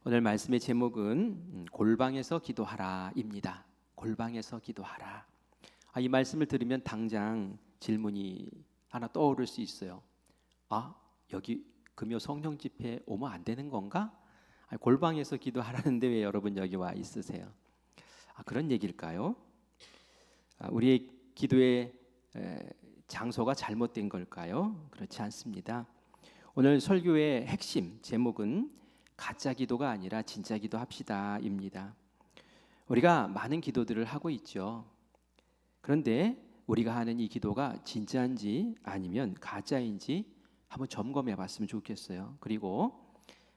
오늘 말씀의 제목은 골방에서 기도하라입니다. 골방에서 기도하라. 이 말씀을 들으면 당장 질문이 하나 떠오를 수 있어요. 여기 금요 성령 집회 오면 안 되는 건가? 골방에서 기도하라는데 왜 여러분 여기 와 있으세요? 그런 얘기일까요? 우리의 기도의 장소가 잘못된 걸까요? 그렇지 않습니다. 오늘 설교의 핵심 제목은 가짜 기도가 아니라 진짜 기도합시다입니다. 우리가 많은 기도들을 하고 있죠. 그런데 우리가 하는 이 기도가 진짜인지 아니면 가짜인지 한번 점검해 봤으면 좋겠어요. 그리고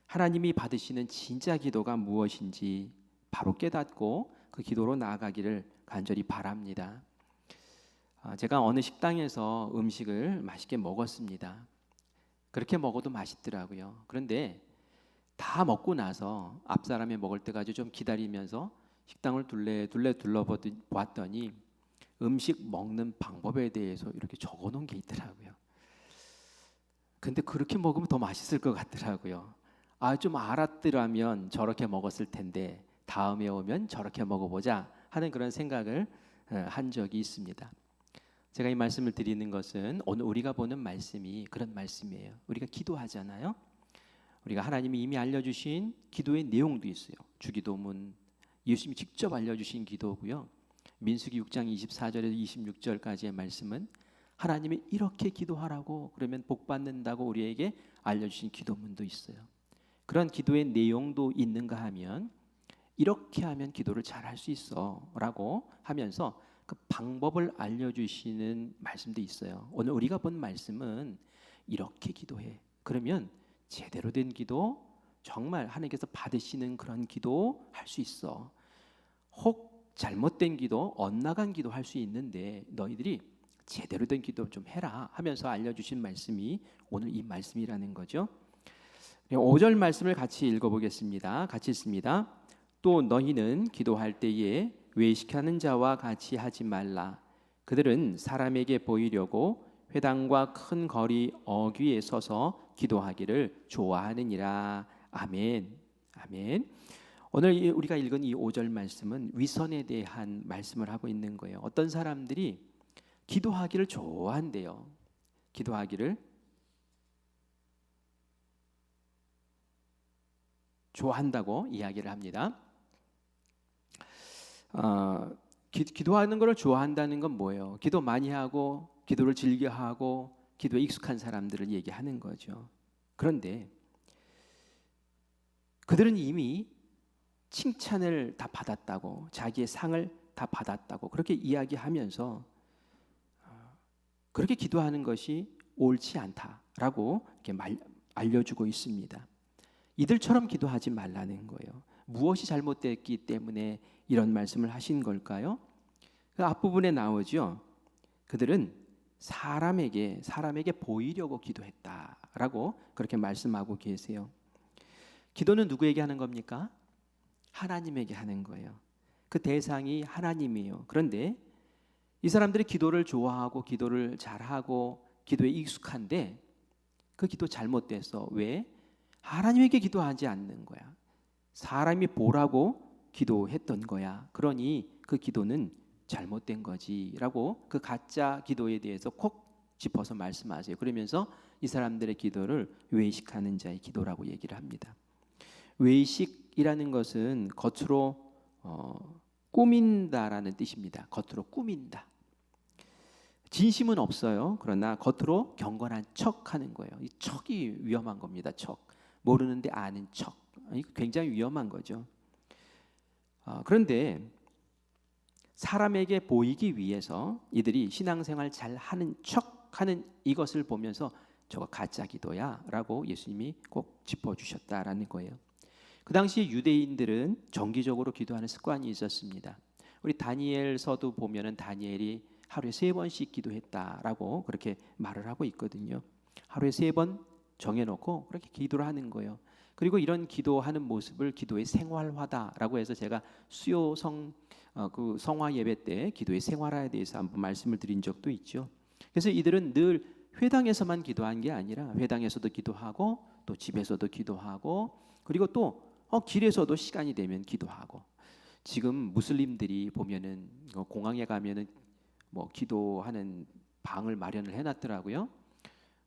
하나님이 받으시는 진짜 기도가 무엇인지 바로 깨닫고 그 기도로 나아가기를 간절히 바랍니다. 제가 어느 식당에서 음식을 맛있게 먹었습니다. 그렇게 먹어도 맛있더라고요. 그런데 다 먹고 나서 앞 사람이 먹을 때까지 좀 기다리면서 식당을 둘레 둘러봤더니 음식 먹는 방법에 대해서 이렇게 적어놓은 게 있더라고요. 근데 그렇게 먹으면 더 맛있을 것 같더라고요. 좀 알았더라면 저렇게 먹었을 텐데 다음에 오면 저렇게 먹어보자 하는 그런 생각을 한 적이 있습니다. 제가 이 말씀을 드리는 것은 오늘 우리가 보는 말씀이 그런 말씀이에요. 우리가 기도하잖아요. 우리가 하나님이 이미 알려주신 기도의 내용도 있어요. 주기도문, 예수님이 직접 알려주신 기도고요. 민수기 6장 24절에서 26절까지의 말씀은 하나님이 이렇게 기도하라고 그러면 복 받는다고 우리에게 알려주신 기도문도 있어요. 그런 기도의 내용도 있는가 하면 이렇게 하면 기도를 잘할 수 있어 라고 하면서 그 방법을 알려주시는 말씀도 있어요. 오늘 우리가 본 말씀은 이렇게 기도해. 그러면 제대로 된 기도, 정말 하나님께서 받으시는 그런 기도 할 수 있어. 혹 잘못된 기도, 엇나간 기도 할 수 있는데 너희들이 제대로 된 기도 좀 해라 하면서 알려주신 말씀이 오늘 이 말씀이라는 거죠. 5절 말씀을 같이 읽어보겠습니다. 같이 읽습니다. 또 너희는 기도할 때에 외식하는 자와 같이 하지 말라. 그들은 사람에게 보이려고 회당과 큰 거리 어귀에 서서 기도하기를 좋아하느니라. 아멘. 아멘. 오늘 우리가 읽은 이 5절 말씀은 위선에 대한 말씀을 하고 있는 거예요. 어떤 사람들이 기도하기를 좋아한대요. 기도하기를 좋아한다고 이야기를 합니다. 기도하는 것을 좋아한다는 건 뭐예요? 기도 많이 하고 기도를 즐겨하고 기도에 익숙한 사람들을 얘기하는 거죠. 그런데 그들은 이미 칭찬을 다 받았다고, 자기의 상을 다 받았다고 그렇게 이야기하면서 그렇게 기도하는 것이 옳지 않다라고 이렇게 알려주고 있습니다. 이들처럼 기도하지 말라는 거예요. 무엇이 잘못됐기 때문에 이런 말씀을 하신 걸까요? 그 앞부분에 나오죠. 그들은 사람에게 보이려고 기도했다라고 그렇게 말씀하고 계세요. 기도는 누구에게 하는 겁니까? 하나님에게 하는 거예요. 그 대상이 하나님이에요. 그런데 이 사람들이 기도를 좋아하고 기도를 잘하고 기도에 익숙한데 그 기도 잘못돼서 왜? 하나님에게 기도하지 않는 거야. 사람이 보라고 기도했던 거야. 그러니 그 기도는 잘못된 거지라고 그 가짜 기도에 대해서 콕 짚어서 말씀하세요. 그러면서 이 사람들의 기도를 외식하는 자의 기도라고 얘기를 합니다. 외식이라는 것은 겉으로 꾸민다라는 뜻입니다. 겉으로 꾸민다. 진심은 없어요. 그러나 겉으로 경건한 척하는 거예요. 이 척이 위험한 겁니다. 척. 모르는데 아는 척. 이거 굉장히 위험한 거죠. 그런데 사람에게 보이기 위해서 이들이 신앙생활 잘 하는 척하는 이것을 보면서 저거 가짜 기도야 라고 예수님이 꼭 짚어주셨다라는 거예요. 그 당시 유대인들은 정기적으로 기도하는 습관이 있었습니다. 우리 다니엘서도 보면은 다니엘이 하루에 3번씩 기도했다라고 그렇게 말을 하고 있거든요. 하루에 3번 정해놓고 그렇게 기도를 하는 거예요. 그리고 이런 기도하는 모습을 기도의 생활화다라고 해서 제가 수요 그 성화 예배 때 기도의 생활화에 대해서 한번 말씀을 드린 적도 있죠. 그래서 이들은 늘 회당에서만 기도한 게 아니라 회당에서도 기도하고 또 집에서도 기도하고 그리고 또 길에서도 시간이 되면 기도하고. 지금 무슬림들이 보면은 공항에 가면은 뭐 기도하는 방을 마련을 해놨더라고요.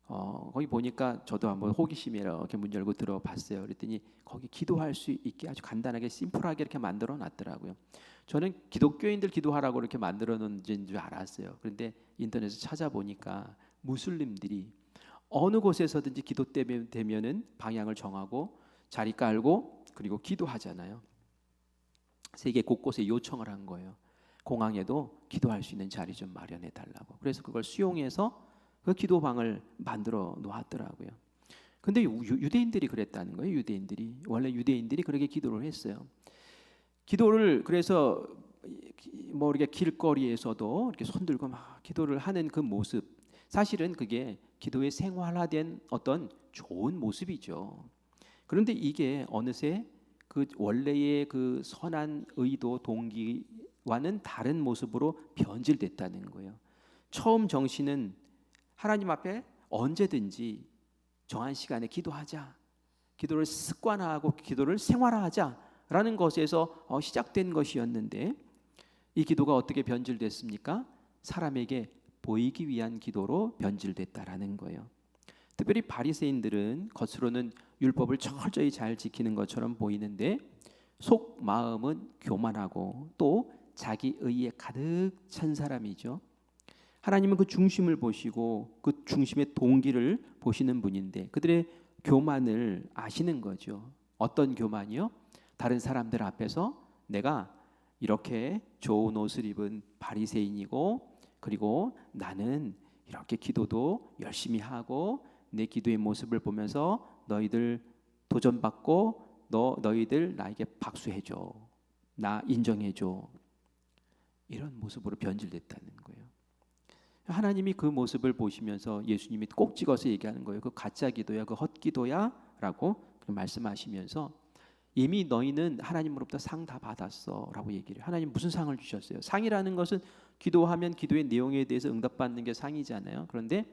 거기 보니까 저도 한번 호기심에 이렇게 문 열고 들어봤어요. 그랬더니 거기 기도할 수 있게 아주 간단하게 심플하게 이렇게 만들어 놨더라고요. 저는 기독교인들 기도하라고 이렇게 만들어 놓은 줄 알았어요. 그런데 인터넷에 찾아보니까 무슬림들이 어느 곳에서든지 기도 때문에 되면은 방향을 정하고 자리 깔고 그리고 기도하잖아요. 세계 곳곳에 요청을 한 거예요. 공항에도 기도할 수 있는 자리 좀 마련해 달라고. 그래서 그걸 수용해서 그 기도방을 만들어 놓았더라고요. 근데 유대인들이 그랬다는 거예요. 유대인들이 원래 유대인들이 그렇게 기도를 했어요. 기도를 그래서 뭐 이렇게 길거리에서도 이렇게 손들고 막 기도를 하는 그 모습, 사실은 그게 기도의 생활화된 어떤 좋은 모습이죠. 그런데 이게 어느새 그 원래의 그 선한 의도 동기와는 다른 모습으로 변질됐다는 거예요. 처음 정신은 하나님 앞에 언제든지 정한 시간에 기도하자, 기도를 습관화하고 기도를 생활화하자라는 것에서 시작된 것이었는데, 이 기도가 어떻게 변질됐습니까? 사람에게 보이기 위한 기도로 변질됐다라는 거예요. 특별히 바리새인들은 겉으로는 율법을 철저히 잘 지키는 것처럼 보이는데 속 마음은 교만하고 또 자기 의에 가득 찬 사람이죠. 하나님은 그 중심을 보시고 그 중심의 동기를 보시는 분인데 그들의 교만을 아시는 거죠. 어떤 교만이요? 다른 사람들 앞에서 내가 이렇게 좋은 옷을 입은 바리새인이고 그리고 나는 이렇게 기도도 열심히 하고 내 기도의 모습을 보면서 너희들 도전받고 너희들 나에게 박수해줘, 나 인정해줘, 이런 모습으로 변질됐다는 거예요. 하나님이 그 모습을 보시면서 예수님이 꼭 찍어서 얘기하는 거예요. 그 가짜 기도야, 그 헛기도야라고 말씀하시면서 이미 너희는 하나님으로부터 상 다 받았어라고 얘기를. 하나님 무슨 상을 주셨어요? 상이라는 것은 기도하면 기도의 내용에 대해서 응답받는 게 상이잖아요. 그런데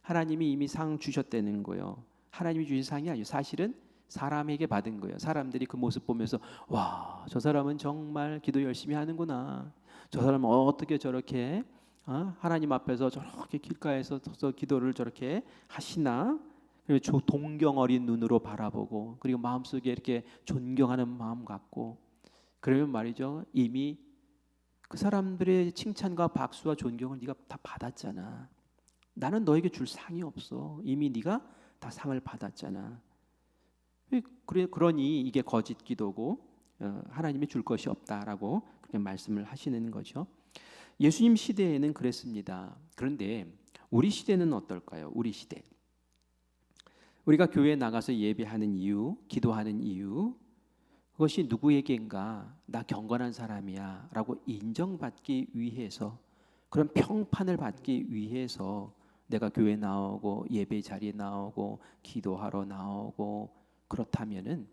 하나님이 이미 상 주셨다는 거예요. 하나님이 주신 상이 아니에요. 사실은 사람에게 받은 거예요. 사람들이 그 모습 보면서 와, 저 사람은 정말 기도 열심히 하는구나. 저 사람은 어떻게 저렇게 하나님 앞에서 저렇게 길가에서 기도를 저렇게 하시나? 그리고 동경 어린 눈으로 바라보고 그리고 마음속에 이렇게 존경하는 마음 갖고 그러면 말이죠. 이미 그 사람들의 칭찬과 박수와 존경을 네가 다 받았잖아. 나는 너에게 줄 상이 없어. 이미 네가 다 상을 받았잖아. 그러니 이게 거짓 기도고 하나님이 줄 것이 없다라고 그렇게 말씀을 하시는 거죠. 예수님 시대에는 그랬습니다. 그런데 우리 시대는 어떨까요? 우리 시대. 우리가 교회에 나가서 예배하는 이유, 기도하는 이유, 그것이 누구에게인가 나 경건한 사람이야 라고 인정받기 위해서, 그런 평판을 받기 위해서 내가 교회 나오고 예배 자리에 나오고 기도하러 나오고 그렇다면은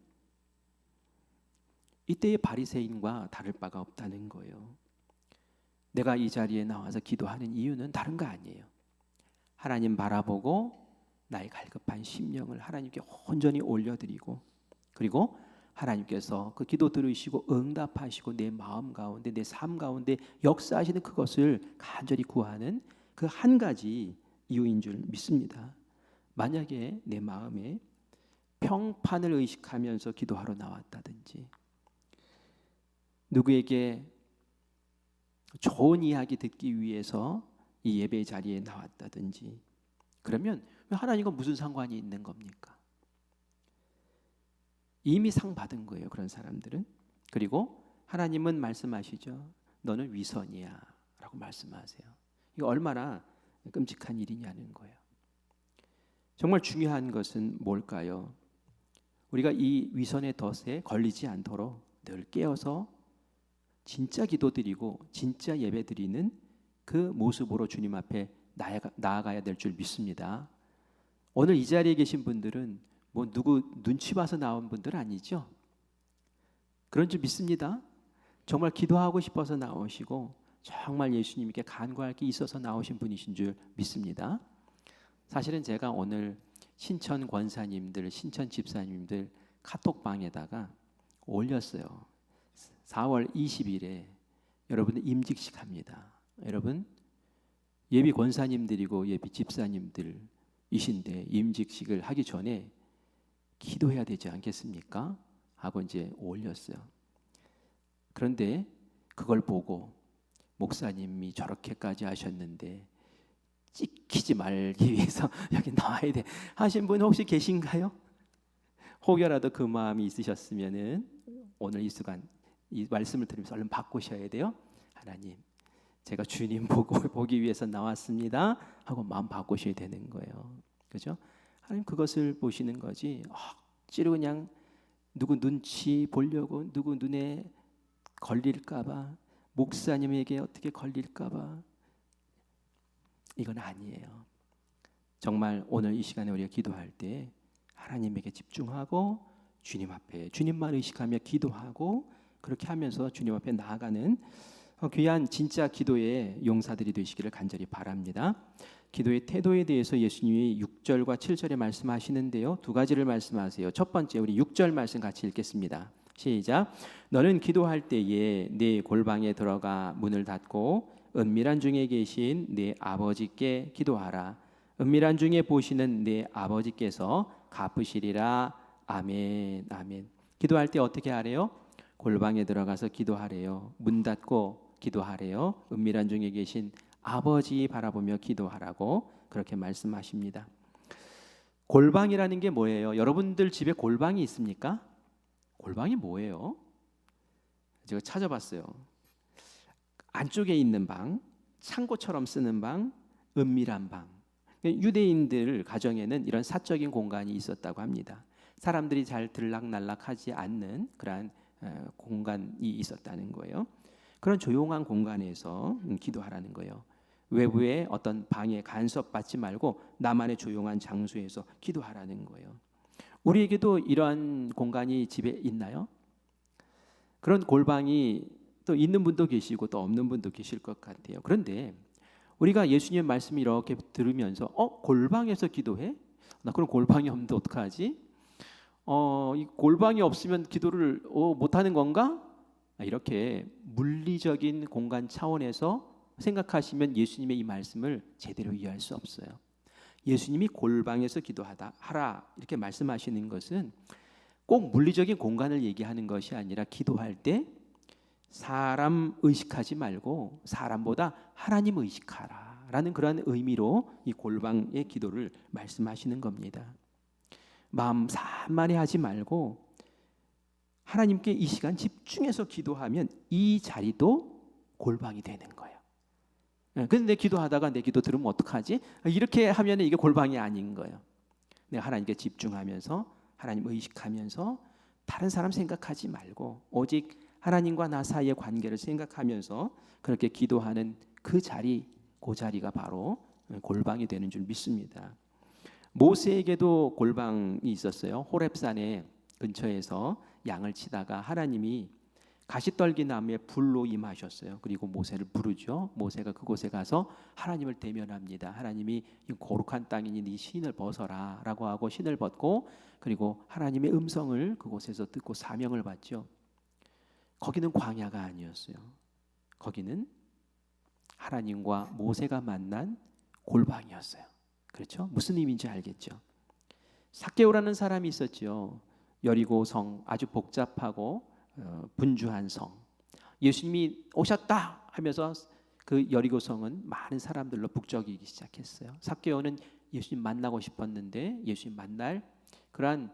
이때의 바리새인과 다를 바가 없다는 거예요. 내가 이 자리에 나와서 기도하는 이유는 다른 거 아니에요. 하나님 바라보고 나의 갈급한 심령을 하나님께 온전히 올려드리고 그리고 하나님께서 그 기도 들으시고 응답하시고 내 마음 가운데 내 삶 가운데 역사하시는 그것을 간절히 구하는 그 한 가지 이유인 줄 믿습니다. 만약에 내 마음에 평판을 의식하면서 기도하러 나왔다든지 누구에게 좋은 이야기 듣기 위해서 이 예배 자리에 나왔다든지 그러면 하나님과 무슨 상관이 있는 겁니까? 이미 상 받은 거예요. 그런 사람들은. 그리고 하나님은 말씀하시죠. 너는 위선이야 라고 말씀하세요. 이거 얼마나 끔찍한 일이냐는 거예요. 정말 중요한 것은 뭘까요? 우리가 이 위선의 덫에 걸리지 않도록 늘 깨어서 진짜 기도드리고 진짜 예배드리는 그 모습으로 주님 앞에 나아가야 될 줄 믿습니다. 오늘 이 자리에 계신 분들은 뭐 누구 눈치 봐서 나온 분들 아니죠? 그런 줄 믿습니다. 정말 기도하고 싶어서 나오시고 정말 예수님께 간구할 게 있어서 나오신 분이신 줄 믿습니다. 사실은 제가 오늘 신천 권사님들, 신천 집사님들 카톡방에다가 올렸어요. 4월 20일에 여러분 임직식 합니다. 여러분 예비 권사님들이고 예비 집사님들이신데 임직식을 하기 전에 기도해야 되지 않겠습니까? 하고 이제 올렸어요. 그런데 그걸 보고 목사님이 저렇게까지 하셨는데 찍히지 말기 위해서 여기 나와야 돼 하신 분 혹시 계신가요? 혹여라도 그 마음이 있으셨으면은 오늘 이 시간 이 말씀을 들으면서 얼른 바꾸셔야 돼요. 하나님, 제가 주님 보기 위해서 나왔습니다 하고 마음 바꾸셔야 되는 거예요. 그죠? 하나님 그것을 보시는 거지 억지로 그냥 누구 눈치 보려고, 누구 눈에 걸릴까봐, 목사님에게 어떻게 걸릴까봐, 이건 아니에요. 정말 오늘 이 시간에 우리가 기도할 때 하나님에게 집중하고 주님 앞에 주님만 의식하며 기도하고 그렇게 하면서 주님 앞에 나아가는 귀한 진짜 기도의 용사들이 되시기를 간절히 바랍니다. 기도의 태도에 대해서 예수님이 6절과 7절에 말씀하시는데요. 두 가지를 말씀하세요. 첫 번째, 우리 6절 말씀 같이 읽겠습니다. 시작. 너는 기도할 때에 네 골방에 들어가 문을 닫고 은밀한 중에 계신 네 아버지께 기도하라. 은밀한 중에 보시는 네 아버지께서 갚으시리라. 아멘. 아멘. 기도할 때 어떻게 하래요? 골방에 들어가서 기도하래요. 문 닫고 기도하래요. 은밀한 중에 계신 아버지 바라보며 기도하라고 그렇게 말씀하십니다. 골방이라는 게 뭐예요? 여러분들 집에 골방이 있습니까? 골방이 뭐예요? 제가 찾아봤어요. 안쪽에 있는 방, 창고처럼 쓰는 방, 은밀한 방. 유대인들 가정에는 이런 사적인 공간이 있었다고 합니다. 사람들이 잘 들락날락하지 않는 그러한 공간이 있었다는 거예요. 그런 조용한 공간에서 기도하라는 거예요. 외부의 어떤 방에 간섭받지 말고 나만의 조용한 장소에서 기도하라는 거예요. 우리에게도 이러한 공간이 집에 있나요? 그런 골방이 또 있는 분도 계시고 또 없는 분도 계실 것 같아요. 그런데 우리가 예수님의 말씀을 이렇게 들으면서 골방에서 기도해? 나 그럼 골방이 없는데 어떡하지? 이 골방이 없으면 기도를 못하는 건가? 이렇게 물리적인 공간 차원에서 생각하시면 예수님의 이 말씀을 제대로 이해할 수 없어요. 예수님이 골방에서 하라 이렇게 말씀하시는 것은 꼭 물리적인 공간을 얘기하는 것이 아니라 기도할 때 사람 의식하지 말고 사람보다 하나님 의식하라라는 그런 의미로 이 골방의 기도를 말씀하시는 겁니다. 마음 산만히 하지 말고 하나님께 이 시간 집중해서 기도하면 이 자리도 골방이 되는 거예요. 근데 기도하다가 내 기도 들으면 어떡하지? 이렇게 하면 이게 골방이 아닌 거예요. 내가 하나님께 집중하면서 하나님 의식하면서 다른 사람 생각하지 말고 오직 하나님과 나 사이의 관계를 생각하면서 그렇게 기도하는 그 자리가 바로 골방이 되는 줄 믿습니다. 모세에게도 골방이 있었어요. 호렙산에 근처에서 양을 치다가 하나님이 가시떨기 나무에 불로 임하셨어요. 그리고 모세를 부르죠. 모세가 그곳에 가서 하나님을 대면합니다. 하나님이 이 거룩한 땅이니 네 신을 벗어라 라고 하고 신을 벗고 그리고 하나님의 음성을 그곳에서 듣고 사명을 받죠. 거기는 광야가 아니었어요. 거기는 하나님과 모세가 만난 골방이었어요. 그렇죠? 무슨 의미인지 알겠죠? 삭개오라는 사람이 있었죠. 여리고 성, 아주 복잡하고 분주한 성. 예수님이 오셨다 하면서 그 여리고 성은 많은 사람들로 북적이기 시작했어요. 삭개오는 예수님 만나고 싶었는데 예수님 만날 그러한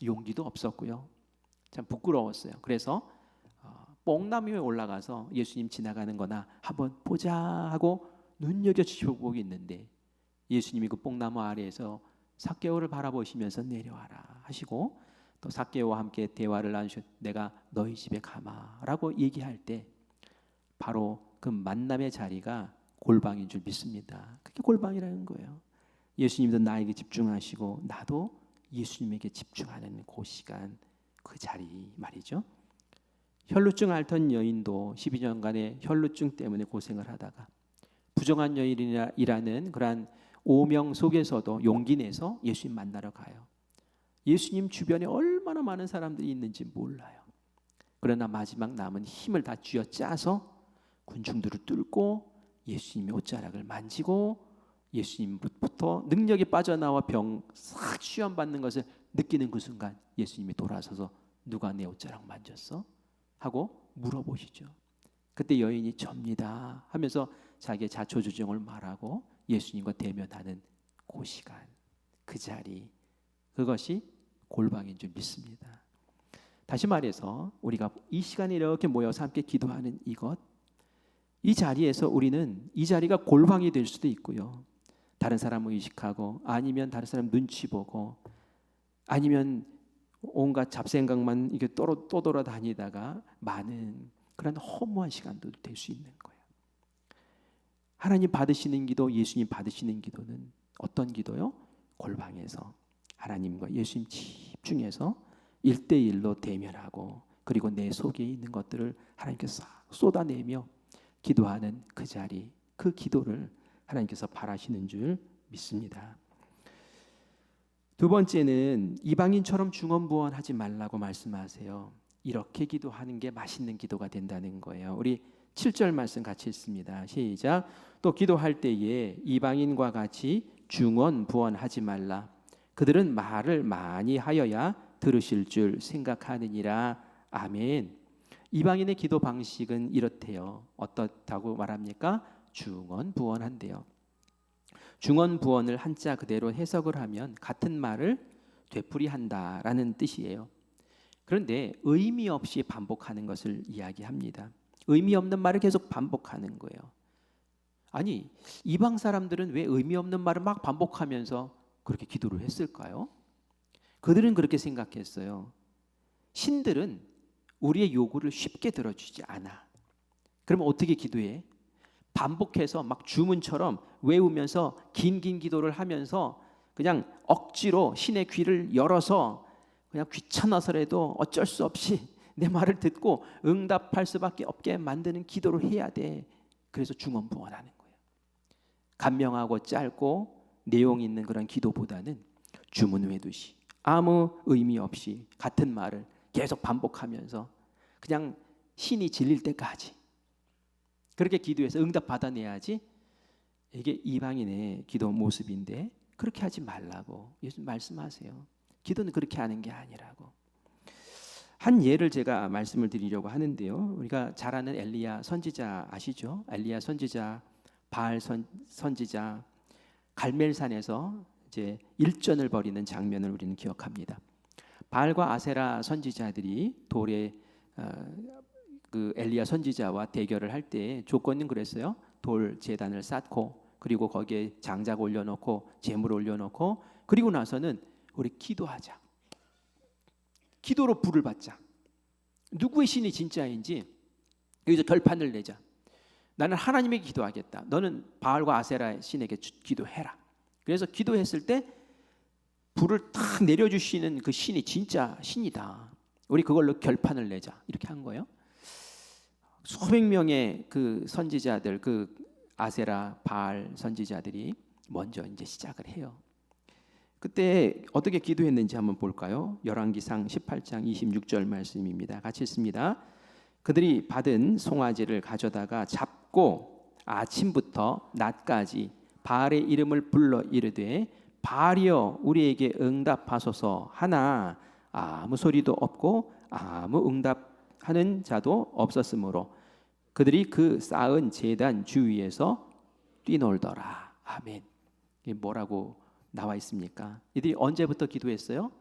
용기도 없었고요. 참 부끄러웠어요. 그래서 뽕나무 위에 올라가서 예수님 지나가는 거나 한번 보자 하고 눈여겨주시고 있는데 예수님이 그 뽕나무 아래에서 삭개오를 바라보시면서 내려와라 하시고 또 삭개오와 함께 대화를 나누셔 내가 너희 집에 가마라고 얘기할 때 바로 그 만남의 자리가 골방인 줄 믿습니다. 그게 골방이라는 거예요. 예수님도 나에게 집중하시고 나도 예수님에게 집중하는 그 시간 그 자리 말이죠. 혈루증 앓던 여인도 12년간의 혈루증 때문에 고생을 하다가 부정한 여인이라는 그러한 오명 속에서도 용기 내서 예수님 만나러 가요. 예수님 주변에 얼마나 얼마나 많은 사람들이 있는지 몰라요. 그러나 마지막 남은 힘을 다 쥐어짜서 군중들을 뚫고 예수님의 옷자락을 만지고 예수님부터 능력이 빠져나와 병 싹 시험받는 것을 느끼는 그 순간 예수님이 돌아서서 누가 내 옷자락 만졌어? 하고 물어보시죠. 그때 여인이 접니다 하면서 자기의 자초지종을 말하고 예수님과 대면하는 그 시간, 그 자리, 그것이 골방인 줄 믿습니다. 다시 말해서 우리가 이 시간에 이렇게 모여서 함께 기도하는 이 자리에서 우리는 이 자리가 골방이 될 수도 있고요, 다른 사람을 의식하고 아니면 다른 사람 눈치 보고 아니면 온갖 잡생각만 이게 또 돌아다니다가 많은 그런 허무한 시간도 될 수 있는 거예요. 하나님 받으시는 기도, 예수님 받으시는 기도는 어떤 기도요? 골방에서 하나님과 예수님 집중해서 1대1로 대면하고 그리고 내 속에 있는 것들을 하나님께서 쏟아내며 기도하는 그 자리, 그 기도를 하나님께서 바라시는 줄 믿습니다. 두 번째는 이방인처럼 중언부언하지 말라고 말씀하세요. 이렇게 기도하는 게 맛있는 기도가 된다는 거예요. 우리 7절 말씀 같이 읽습니다. 시작. 또 기도할 때에 이방인과 같이 중언부언하지 말라. 그들은 말을 많이 하여야 들으실 줄 생각하느니라. 아멘. 이방인의 기도 방식은 이렇대요. 어떻다고 말합니까? 중언부언한대요. 중언부언을 한자 그대로 해석을 하면 같은 말을 되풀이한다라는 뜻이에요. 그런데 의미 없이 반복하는 것을 이야기합니다. 의미 없는 말을 계속 반복하는 거예요. 아니, 이방 사람들은 왜 의미 없는 말을 막 반복하면서 그렇게 기도를 했을까요? 그들은 그렇게 생각했어요. 신들은 우리의 요구를 쉽게 들어주지 않아. 그러면 어떻게 기도해? 반복해서 막 주문처럼 외우면서 긴 기도를 하면서 그냥 억지로 신의 귀를 열어서 그냥 귀찮아서라도 어쩔 수 없이 내 말을 듣고 응답할 수밖에 없게 만드는 기도를 해야 돼. 그래서 중언부언하는 거예요. 간명하고 짧고 내용 있는 그런 기도보다는 주문 외두시 아무 의미 없이 같은 말을 계속 반복하면서 그냥 신이 질릴 때까지 그렇게 기도해서 응답 받아내야지. 이게 이방인의 기도 모습인데 그렇게 하지 말라고 예수님 말씀하세요. 기도는 그렇게 하는 게 아니라고. 한 예를 제가 말씀을 드리려고 하는데요. 우리가 잘 아는 엘리야 선지자 아시죠? 엘리야 선지자, 바알 선지자, 갈멜산에서 이제 일전을 벌이는 장면을 우리는 기억합니다. 바알과 아세라 선지자들이 돌에 그 엘리야 선지자와 대결을 할 때 조건은 그랬어요. 돌 제단을 쌓고 그리고 거기에 장작 올려놓고 제물 올려놓고 그리고 나서는 우리 기도하자. 기도로 불을 받자. 누구의 신이 진짜인지 여기서 결판을 내자. 나는 하나님에게 기도하겠다. 너는 바알과 아세라의 신에게 기도해라. 그래서 기도했을 때 불을 탁 내려주시는 그 신이 진짜 신이다. 우리 그걸로 결판을 내자. 이렇게 한 거예요. 수백 명의 그 선지자들, 그 아세라, 바알 선지자들이 먼저 이제 시작을 해요. 그때 어떻게 기도했는지 한번 볼까요? 열왕기상 18장 26절 말씀입니다. 같이 읽습니다. 그들이 받은 송아지를 가져다가 잡고 아침부터 낮까지 바알의 이름을 불러 이르되 바알이여 우리에게 응답하소서 하나 아무 소리도 없고 아무 응답하는 자도 없었으므로 그들이 그 쌓은 제단 주위에서 뛰놀더라. 아멘. 이게 뭐라고 나와 있습니까? 이들이 언제부터 기도했어요?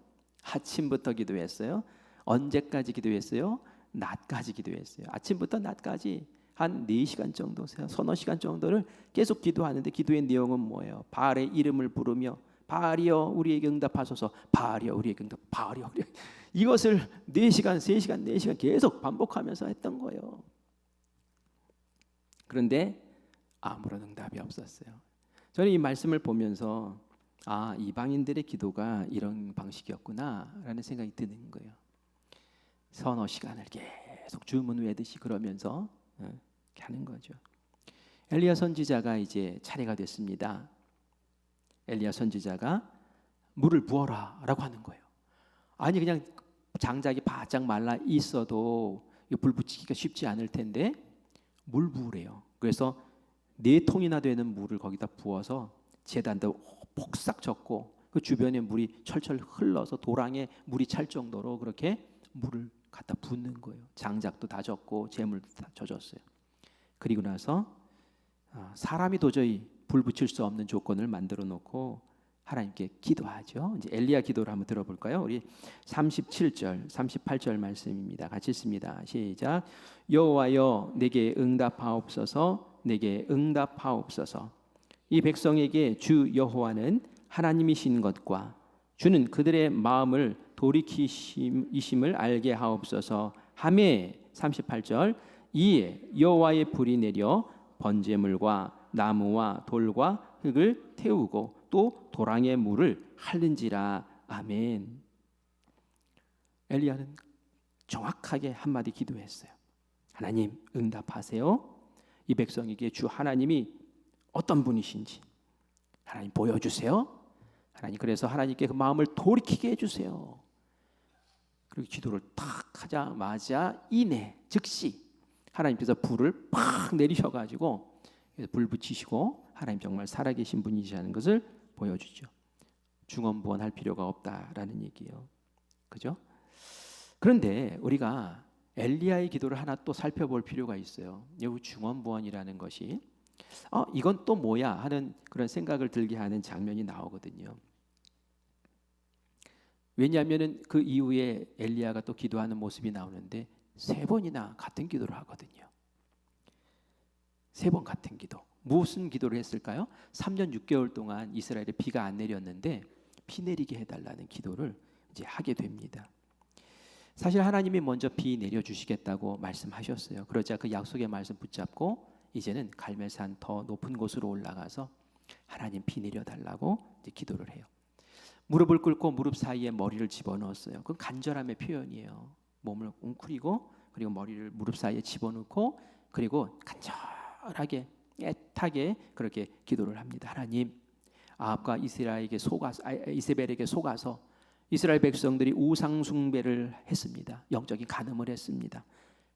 아침부터 기도했어요. 언제까지 기도했어요? 낮까지 기도했어요. 아침부터 낮까지 한 4시간 정도, 서너 시간 정도를 계속 기도하는데 기도의 내용은 뭐예요? 바알의 이름을 부르며 바알이여 우리에게 응답하소서. 바알이여 우리에게 응답. 바알이여 우리에게. 이것을 4시간, 3시간, 4시간 계속 반복하면서 했던 거예요. 그런데 아무런 응답이 없었어요. 저는 이 말씀을 보면서 아, 이방인들의 기도가 이런 방식이었구나라는 생각이 드는 거예요. 서너 시간을 계속 주문 외듯이 그러면서 이렇게 하는 거죠. 엘리야 선지자가 이제 차례가 됐습니다. 엘리야 선지자가 물을 부어라라고 하는 거예요. 아니 그냥 장작이 바짝 말라 있어도 불 붙이기가 쉽지 않을 텐데 물 부으래요. 그래서 4통이나 되는 물을 거기다 부어서 제단도 폭삭 젓고 그 주변에 물이 철철 흘러서 도랑에 물이 찰 정도로 그렇게 물을 갖다 붓는 거예요. 장작도 다 젓고 재물도 다 젖었어요. 그리고 나서 사람이 도저히 불 붙일 수 없는 조건을 만들어 놓고 하나님께 기도하죠. 이제 엘리야 기도를 한번 들어볼까요? 우리 37절, 38절 말씀입니다. 같이 읽습니다. 시작. 여호와여 내게 응답하옵소서, 내게 응답하옵소서. 이 백성에게 주 여호와는 하나님이신 것과 주는 그들의 마음을 돌이키심을 알게 하옵소서 하매 38절 이에 여호와의 불이 내려 번제물과 나무와 돌과 흙을 태우고 또 도랑의 물을 핥는지라. 아멘. 엘리야는 정확하게 한마디 기도했어요. 하나님 응답하세요. 이 백성에게 주 하나님이 어떤 분이신지 하나님 보여주세요. 하나님 그래서 하나님께 그 마음을 돌이키게 해주세요. 그리고 기도를 탁 하자마자 이내 즉시 하나님께서 불을 팍 내리셔가지고 불 붙이시고 하나님 정말 살아계신 분이시라는 것을 보여주죠. 중언부언할 필요가 없다라는 얘기예요. 그죠? 그런데 우리가 엘리야의 기도를 하나 또 살펴볼 필요가 있어요. 여기 중언부언이라는 것이 이건 또 뭐야 하는 그런 생각을 들게 하는 장면이 나오거든요. 왜냐하면 그 이후에 엘리야가 또 기도하는 모습이 나오는데 3번이나 같은 기도를 하거든요. 3번 같은 기도. 무슨 기도를 했을까요? 3년 6개월 동안 이스라엘에 비가 안 내렸는데 비 내리게 해달라는 기도를 이제 하게 됩니다. 사실 하나님이 먼저 비 내려주시겠다고 말씀하셨어요. 그러자 그 약속의 말씀 붙잡고 이제는 갈멜산 더 높은 곳으로 올라가서 하나님 비 내려달라고 이제 기도를 해요. 무릎을 꿇고 무릎 사이에 머리를 집어넣었어요. 그건 간절함의 표현이에요. 몸을 웅크리고 그리고 머리를 무릎 사이에 집어넣고 그리고 간절하게 애타게 그렇게 기도를 합니다. 하나님, 아합과 이세벨에게 속아서 이스라엘 백성들이 우상 숭배를 했습니다. 영적인 간음을 했습니다.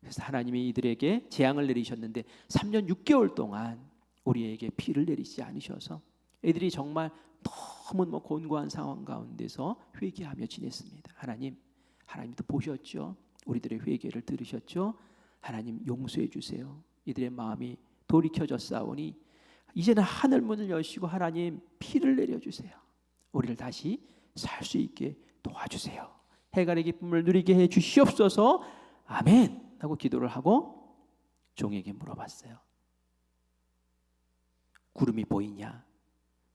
그래서 하나님이 이들에게 재앙을 내리셨는데 3년 6개월 동안 우리에게 비를 내리지 않으셔서 이들이 정말 너무 곤고한 상황 가운데서 회개하며 지냈습니다. 하나님도 보셨죠? 우리들의 회개를 들으셨죠? 하나님 용서해 주세요. 이들의 마음이 돌이켜졌사오니 이제는 하늘 문을 여시고 하나님 비를 내려주세요. 우리를 다시 살 수 있게 도와주세요. 해갈의 기쁨을 누리게 해 주시옵소서. 아멘 하고 기도를 하고 종에게 물어봤어요. 구름이 보이냐?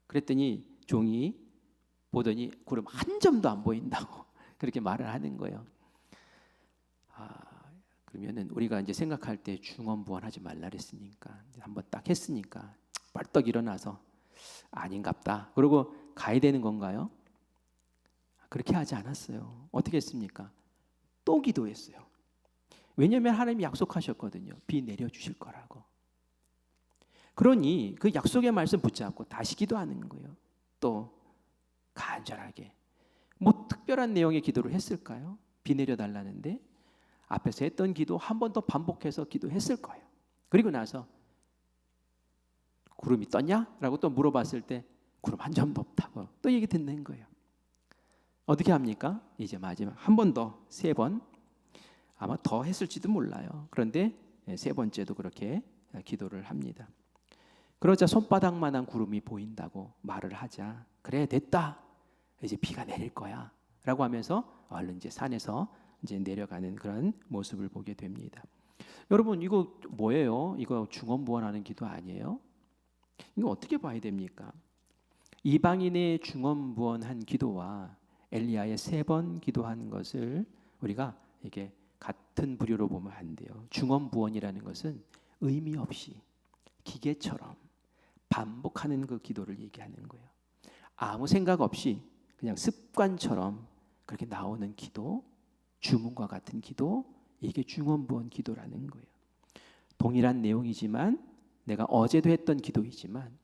그랬더니 종이 보더니 구름 한 점도 안 보인다고 그렇게 말을 하는 거예요. 그러면은 우리가 이제 생각할 때 중언부언하지 말라 그랬으니까 한번 딱 했으니까 벌떡 일어나서 아닌갑다. 그러고 가야 되는 건가요? 그렇게 하지 않았어요. 어떻게 했습니까? 또 기도했어요. 왜냐하면 하나님이 약속하셨거든요. 비 내려주실 거라고. 그러니 그 약속의 말씀 붙잡고 다시 기도하는 거예요. 또 간절하게. 뭐 특별한 내용의 기도를 했을까요? 비 내려달라는데 앞에서 했던 기도 한 번 더 반복해서 기도했을 거예요. 그리고 나서 구름이 떴냐? 라고 또 물어봤을 때 구름 한 점도 없다고 또 얘기 듣는 거예요. 어떻게 합니까? 이제 마지막 한 번 더 3번 아마 더 했을지도 몰라요. 그런데 3번째도 그렇게 기도를 합니다. 그러자 손바닥만한 구름이 보인다고 말을 하자 그래 됐다 이제 비가 내릴 거야 라고 하면서 얼른 이제 산에서 이제 내려가는 그런 모습을 보게 됩니다. 여러분 이거 뭐예요? 이거 중언부언하는 기도 아니에요? 이거 어떻게 봐야 됩니까? 이방인의 중언부언한 기도와 엘리야의 3번 기도한 것을 우리가 이게 같은 부류로 보면 안 돼요. 중언부언이라는 것은 의미 없이 기계처럼 반복하는 그 기도를 얘기하는 거예요. 아무 생각 없이 그냥 습관처럼 그렇게 나오는 기도, 주문과 같은 기도, 이게 중언부언 기도라는 거예요. 동일한 내용이지만 내가 어제도 했던 기도이지만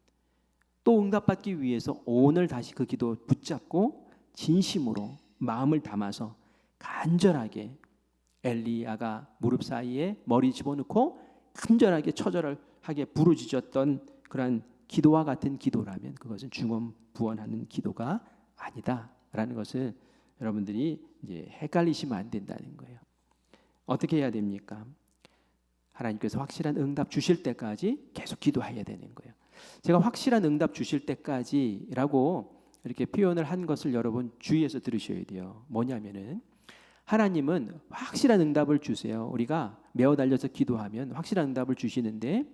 또 응답받기 위해서 오늘 다시 그 기도 붙잡고 진심으로 마음을 담아서 간절하게 엘리야가 무릎 사이에 머리 집어넣고 간절하게 처절하게 부르짖었던 그러한 기도와 같은 기도라면 그것은 중언부언하는 기도가 아니다라는 것을 여러분들이 이제 헷갈리시면 안 된다는 거예요. 어떻게 해야 됩니까? 하나님께서 확실한 응답 주실 때까지 계속 기도해야 되는 거예요. 제가 확실한 응답 주실 때까지라고 이렇게 표현을 한 것을 여러분 주의해서 들으셔야 돼요. 뭐냐면은 하나님은 확실한 응답을 주세요. 우리가 매어 달려서 기도하면 확실한 응답을 주시는데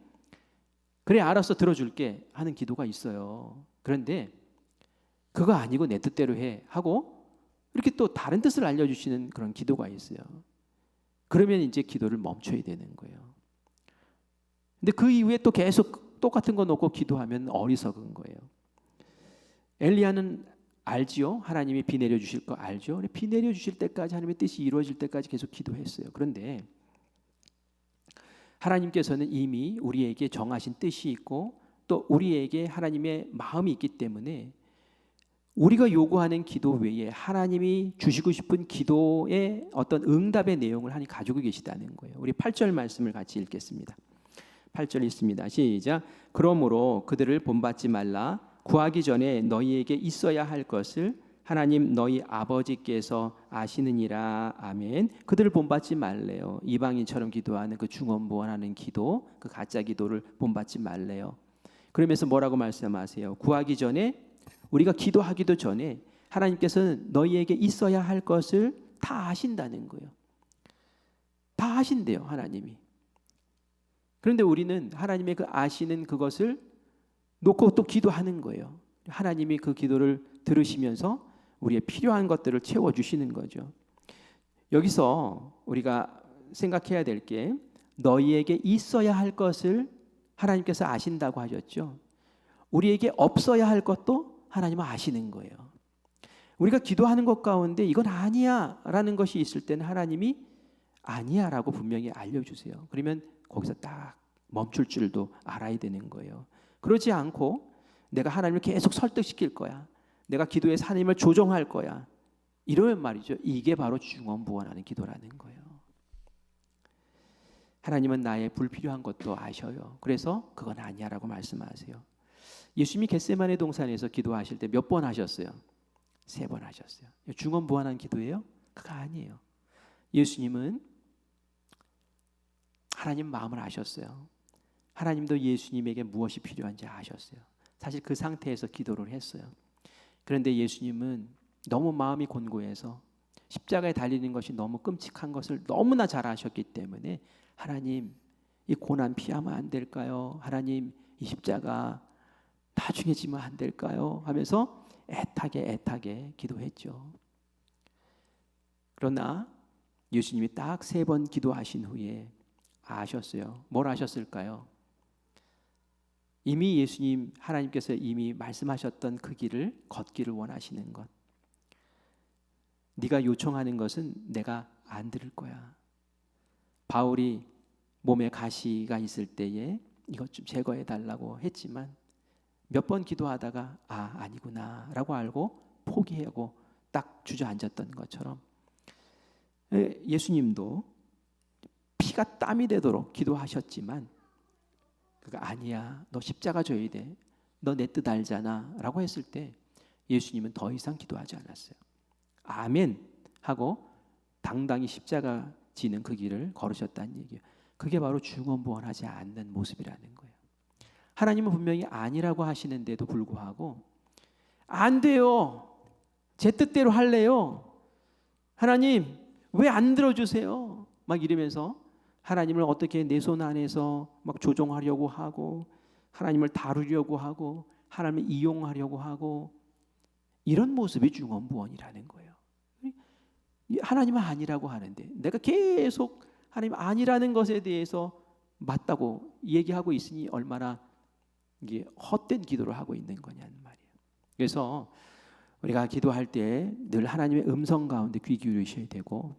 그래 알았어 들어줄게 하는 기도가 있어요. 그런데 그거 아니고 내 뜻대로 해 하고 이렇게 또 다른 뜻을 알려주시는 그런 기도가 있어요. 그러면 이제 기도를 멈춰야 되는 거예요. 근데 그 이후에 또 계속 똑같은 거 놓고 기도하면 어리석은 거예요. 엘리야는 알지요. 하나님이 비 내려 주실 거 알죠. 비 내려 주실 때까지 하나님의 뜻이 이루어질 때까지 계속 기도했어요. 그런데 하나님께서는 이미 우리에게 정하신 뜻이 있고 또 우리에게 하나님의 마음이 있기 때문에 우리가 요구하는 기도 외에 하나님이 주시고 싶은 기도의 어떤 응답의 내용을 하나님 가지고 계시다는 거예요. 우리 8절 말씀을 같이 읽겠습니다. 8절 읽습니다. 시작. 그러므로 그들을 본받지 말라. 구하기 전에 너희에게 있어야 할 것을 하나님 너희 아버지께서 아시느니라. 아멘. 그들을 본받지 말래요. 이방인처럼 기도하는 그 중언부언하는 기도, 그 가짜 기도를 본받지 말래요. 그러면서 뭐라고 말씀하세요? 구하기 전에 우리가 기도하기도 전에 하나님께서는 너희에게 있어야 할 것을 다 아신다는 거예요. 다 아신대요, 하나님이. 그런데 우리는 하나님의 그 아시는 그것을 놓고 또 기도하는 거예요. 하나님이 그 기도를 들으시면서 우리의 필요한 것들을 채워주시는 거죠. 여기서 우리가 생각해야 될 게 너희에게 있어야 할 것을 하나님께서 아신다고 하셨죠. 우리에게 없어야 할 것도 하나님은 아시는 거예요. 우리가 기도하는 것 가운데 이건 아니야 라는 것이 있을 때는 하나님이 아니야 라고 분명히 알려주세요. 그러면 거기서 딱 멈출 줄도 알아야 되는 거예요. 그러지 않고 내가 하나님을 계속 설득시킬 거야. 내가 기도에서 하나님을 조종할 거야. 이러면 말이죠. 이게 바로 중언부언하는 기도라는 거예요. 하나님은 나의 불필요한 것도 아셔요. 그래서 그건 아니야라고 말씀하세요. 예수님이 겟세마네 동산에서 기도하실 때 몇 번 하셨어요? 3번 하셨어요. 중언부언한 기도예요? 그거 아니에요. 예수님은 하나님 마음을 아셨어요. 하나님도 예수님에게 무엇이 필요한지 아셨어요. 사실 그 상태에서 기도를 했어요. 그런데 예수님은 너무 마음이 곤고해서 십자가에 달리는 것이 너무 끔찍한 것을 너무나 잘 아셨기 때문에 하나님 이 고난 피하면 안 될까요? 하나님 이 십자가 나중에 지면 안 될까요? 하면서 애타게 기도했죠. 그러나 예수님이 딱 3번 기도하신 후에 아셨어요. 뭘 아셨을까요? 이미 예수님 하나님께서 이미 말씀하셨던 그 길을 걷기를 원하시는 것. 네가 요청하는 것은 내가 안 들을 거야. 바울이 몸에 가시가 있을 때에 이것 좀 제거해 달라고 했지만 몇 번 기도하다가 아니구나 라고 알고 포기하고 딱 주저앉았던 것처럼 예수님도 피가 땀이 되도록 기도하셨지만 그거 아니야. 너 십자가 져야 돼. 너 내 뜻 알잖아 라고 했을 때 예수님은 더 이상 기도하지 않았어요. 아멘 하고 당당히 십자가 지는 그 길을 걸으셨다는 얘기예요. 그게 바로 중언부언하지 않는 모습이라는 거예요. 하나님은 분명히 아니라고 하시는데도 불구하고 안 돼요. 제 뜻대로 할래요. 하나님 왜 안 들어주세요? 막 이러면서 하나님을 어떻게 내 손 안에서 막 조종하려고 하고 하나님을 다루려고 하고 하나님을 이용하려고 하고 이런 모습이 중언부언이라는 거예요. 하나님은 아니라고 하는데 내가 계속 하나님 아니라는 것에 대해서 맞다고 얘기하고 있으니 얼마나 이게 헛된 기도를 하고 있는 거냐는 말이에요. 그래서 우리가 기도할 때 늘 하나님의 음성 가운데 귀 기울이셔야 되고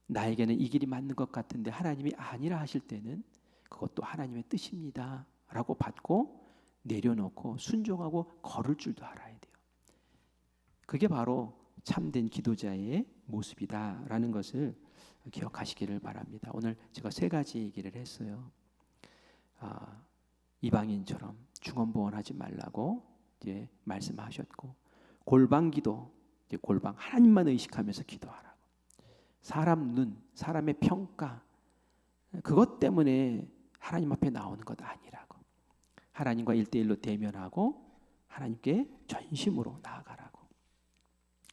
나에게는 이 길이 맞는 것 같은데 하나님이 아니라 하실 때는 그것도 하나님의 뜻입니다 라고 받고 내려놓고 순종하고 걸을 줄도 알아야 돼요. 그게 바로 참된 기도자의 모습이다라는 것을 기억하시기를 바랍니다. 오늘 제가 세 가지 얘기를 했어요. 이방인처럼 중언부언하지 말라고 이제 말씀하셨고, 골방기도, 이제 골방 하나님만 의식하면서 기도하라고. 사람 눈, 사람의 평가, 그것 때문에 하나님 앞에 나오는 것 아니라고. 하나님과 1대1로 대면하고 하나님께 전심으로 나아가라고.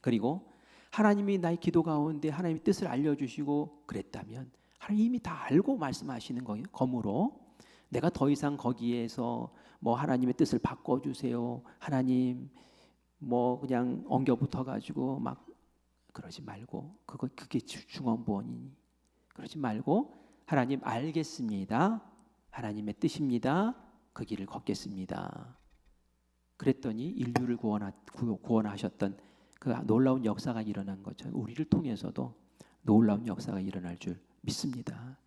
그리고 하나님이 나의 기도 가운데 하나님의 뜻을 알려주시고 그랬다면 하나님 이미 다 알고 말씀하시는 거예요. 검으로 내가 더 이상 거기에서 뭐 하나님의 뜻을 바꿔주세요, 하나님 뭐 그냥 엉겨붙어 가지고 막 그러지 말고, 그게 중언부언이니. 그러지 말고 하나님 알겠습니다, 하나님의 뜻입니다, 그 길을 걷겠습니다. 그랬더니 인류를 구원하셨던 그 놀라운 역사가 일어난 것처럼 우리를 통해서도 놀라운 역사가 일어날 줄 믿습니다.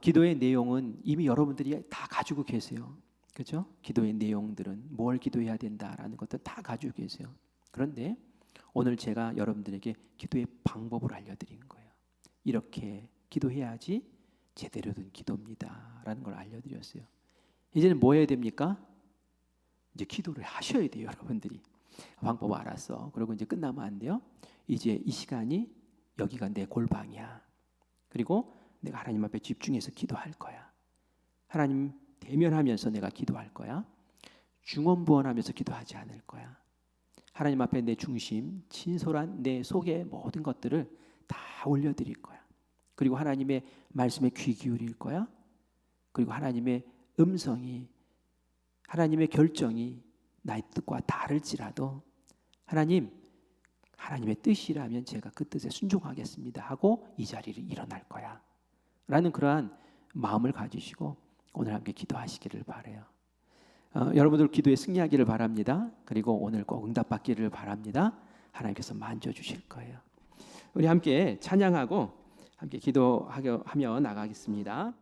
기도의 내용은 이미 여러분들이 다 가지고 계세요. 그렇죠? 기도의 내용들은 뭘 기도해야 된다라는 것들 다 가지고 계세요. 그런데 오늘 제가 여러분들에게 기도의 방법을 알려드린 거예요. 이렇게 기도해야지 제대로 된 기도입니다라는 걸 알려드렸어요. 이제는 뭐 해야 됩니까? 이제 기도를 하셔야 돼요, 여러분들이. 방법 알았어. 그리고 이제 끝나면 안 돼요. 이제 이 시간이 여기가 내 골방이야. 그리고 내가 하나님 앞에 집중해서 기도할 거야. 하나님 대면하면서 내가 기도할 거야. 중언부언하면서 기도하지 않을 거야. 하나님 앞에 내 중심, 진솔한 내 속의 모든 것들을 다 올려드릴 거야. 그리고 하나님의 말씀에 귀 기울일 거야. 그리고 하나님의 음성이, 하나님의 결정이 나의 뜻과 다를지라도 하나님의 뜻이라면 제가 그 뜻에 순종하겠습니다 하고 이 자리를 일어날 거야 라는 그러한 마음을 가지시고 오늘 함께 기도하시기를 바라요. 여러분들 기도에 승리하기를 바랍니다. 그리고 오늘 꼭 응답받기를 바랍니다. 하나님께서 만져주실 거예요. 우리 함께 찬양하고 함께 기도하며 나가겠습니다.